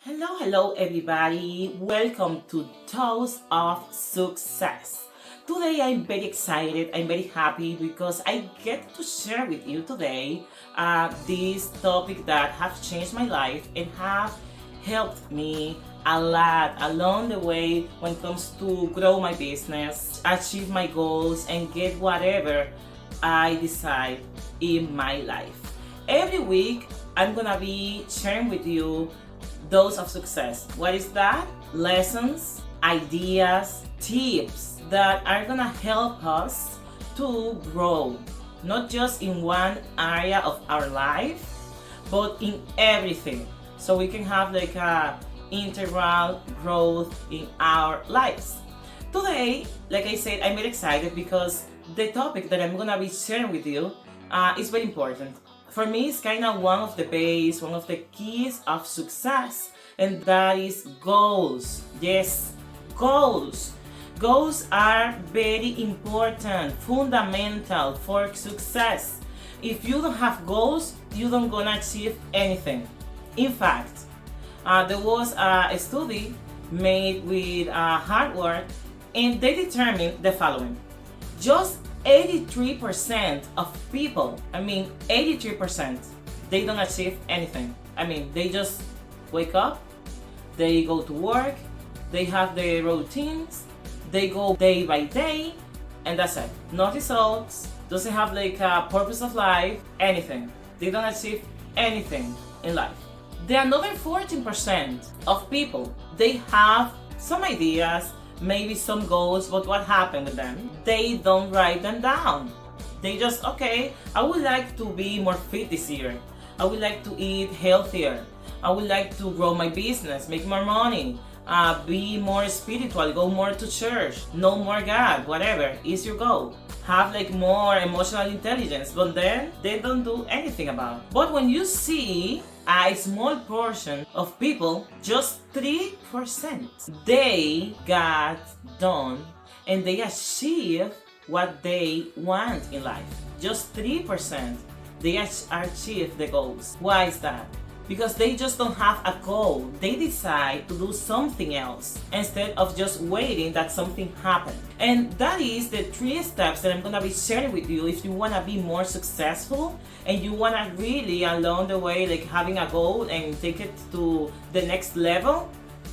Hello everybody. Welcome to Toast of Success. Today I'm very excited, I'm very happy because I get to share with you today this topic that have changed my life and have helped me a lot along the way when it comes to grow my business, achieve my goals, and get whatever I decide in my life. Every week I'm gonna be sharing with you dose of success. What is that? Lessons, ideas, tips that are gonna help us to grow, not just in one area of our life, but in everything. So we can have like a integral growth in our lives. Today, like I said, I'm very excited because the topic that I'm gonna be sharing with you is very important. For me, it's kind of one of the base, one of the keys of success, and that is goals. Yes, goals. Goals are very important, fundamental for success. If you don't have goals, you don't gonna achieve anything. In fact, there was a study made with Harvard, and they determined the following. Just 83% of people, 83%, they don't achieve anything. They just wake up, they go to work, they have their routines, they go day by day, and that's it. No results, doesn't have like a purpose of life, anything. They don't achieve anything in life. The another 14% of people, they have some ideas, maybe some goals, but what happened with them? They don't write them down. They just, okay, I would like to be more fit this year. I would like to eat healthier. I would like to grow my business, make more money, be more spiritual, go more to church, know more God, whatever is your goal. Have like more emotional intelligence, but then they don't do anything about it. But when you see a small portion of people, just 3%, they got done and they achieve what they want in life. Just 3%, they achieve the goals. Why is that? Because they just don't have a goal. They decide to do something else instead of just waiting that something happen. And that is the 3 steps that I'm gonna be sharing with you if you wanna be more successful and you wanna really along the way like having a goal and take it to the next level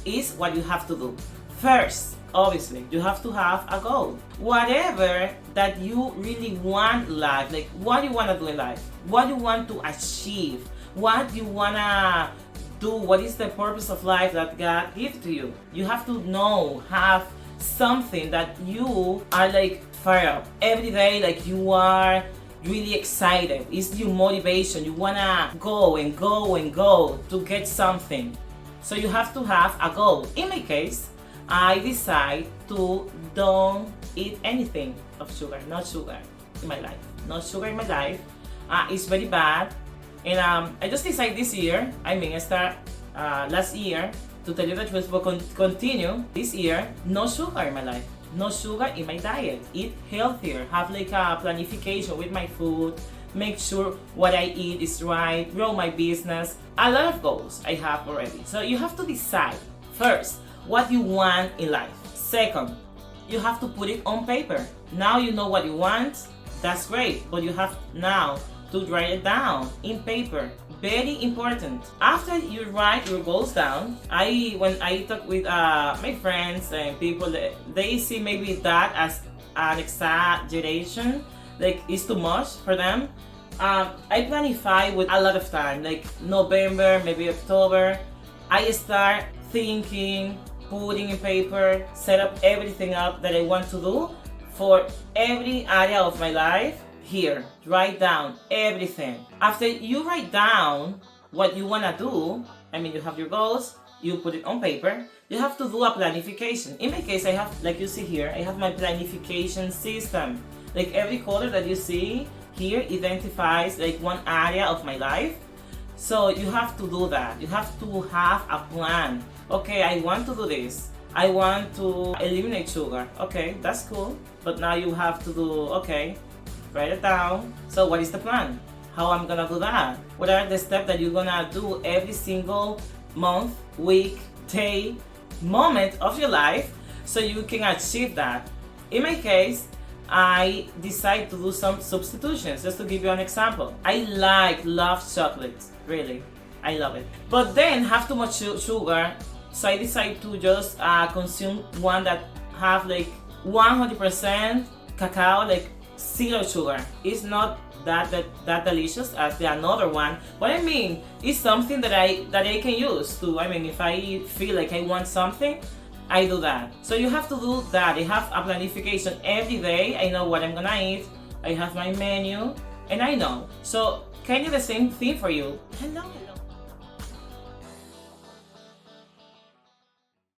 is what you have to do. First, obviously, you have to have a goal. Whatever that you really want in life, like what you wanna do in life, what you want to achieve, what you wanna do, what is the purpose of life that God gives to you. You have to know, have something that you are like fired up every day, like you are really excited. It's your motivation. You wanna go and go and go to get something. So you have to have a goal. In my case, I decide to don't eat anything of sugar, not sugar in my life. Not sugar in my life. It's very bad. And I just decided this year, I start last year, to tell you the truth, but continue this year, no sugar in my life. No sugar in my diet. Eat healthier. Have like a planification with my food. Make sure what I eat is right. Grow my business. A lot of goals I have already. So you have to decide, first, what you want in life. Second, you have to put it on paper. Now you know what you want. That's great. But you have now to write it down in paper. Very important. After you write your goals down, when I talk with my friends and people, they see maybe that as an exaggeration, like it's too much for them. I planify with a lot of time, like November, maybe October. I start thinking, putting in paper, set up everything up that I want to do for every area of my life. Here, write down everything. After you write down what you want to do, you have your goals, you put it on paper, you have to do a planification. In my case, I have, like you see here, I have my planification system. Like every color that you see here identifies like one area of my life. So you have to do that. You have to have a plan. Okay, I want to do this. I want to eliminate sugar. Okay, that's cool. But now you have to do, okay, write it down. So what is the plan? How I'm gonna do that? What are the steps that you're gonna do every single month, week, day, moment of your life so you can achieve that. In my case, I decide to do some substitutions. Just to give you an example, I love chocolate, really, I love it. But then have too much sugar, so I decide to just consume one that have like 100% cacao, like zero sugar. It's not that delicious as the another one, but I mean, it's something that I can use to. I mean, if I feel like I want something, I do that. So you have to do that. I have a planification every day. I know what I'm gonna eat. I have my menu, and I know. So kind of the same thing for you. I love it.